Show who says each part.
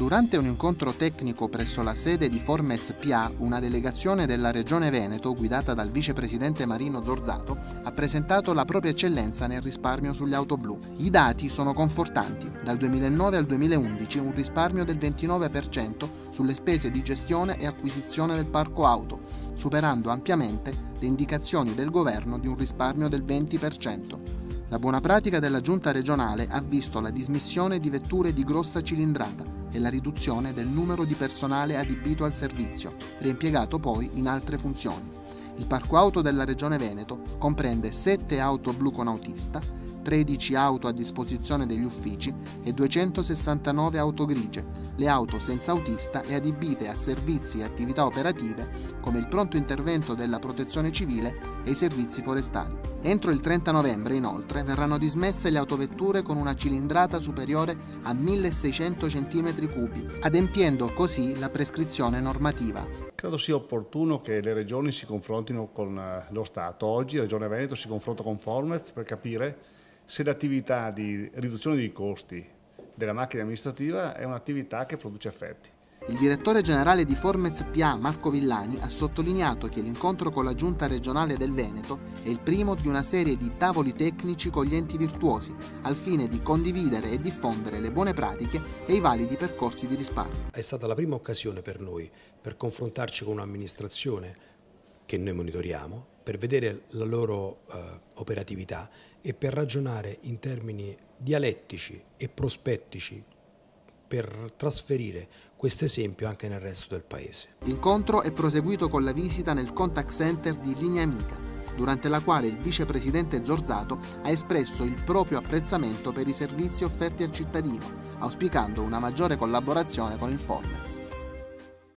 Speaker 1: Durante un incontro tecnico presso la sede di Formez PA, una delegazione della Regione Veneto, guidata dal vicepresidente Marino Zorzato, ha presentato la propria eccellenza nel risparmio sugli auto blu. I dati sono confortanti. Dal 2009 al 2011 un risparmio del 29% sulle spese di gestione e acquisizione del parco auto, superando ampiamente le indicazioni del governo di un risparmio del 20%. La buona pratica della giunta regionale ha visto la dismissione di vetture di grossa cilindrata e la riduzione del numero di personale adibito al servizio, reimpiegato poi in altre funzioni. Il parco auto della Regione Veneto comprende 7 auto blu con autista, 13 auto a disposizione degli uffici e 269 auto grigie, le auto senza autista e adibite a servizi e attività operative come il pronto intervento della protezione civile e i servizi forestali. Entro il 30 novembre, inoltre, verranno dismesse le autovetture con una cilindrata superiore a 1600 cm3, adempiendo così la prescrizione normativa.
Speaker 2: Credo sia opportuno che le regioni si confrontino con lo Stato. Oggi la Regione Veneto si confronta con Formez per capire se l'attività di riduzione dei costi della macchina amministrativa è un'attività che produce effetti.
Speaker 1: Il direttore generale di Formez PA, Marco Villani, ha sottolineato che l'incontro con la Giunta regionale del Veneto è il primo di una serie di tavoli tecnici con gli enti virtuosi, al fine di condividere e diffondere le buone pratiche e i validi percorsi di risparmio.
Speaker 3: È stata la prima occasione per noi per confrontarci con un'amministrazione che noi monitoriamo, per vedere la loro operatività e per ragionare in termini dialettici e prospettici per trasferire questo esempio anche nel resto del Paese.
Speaker 1: L'incontro è proseguito con la visita nel contact center di Linea Amica, durante la quale il vicepresidente Zorzato ha espresso il proprio apprezzamento per i servizi offerti al cittadino, auspicando una maggiore collaborazione con il Formez.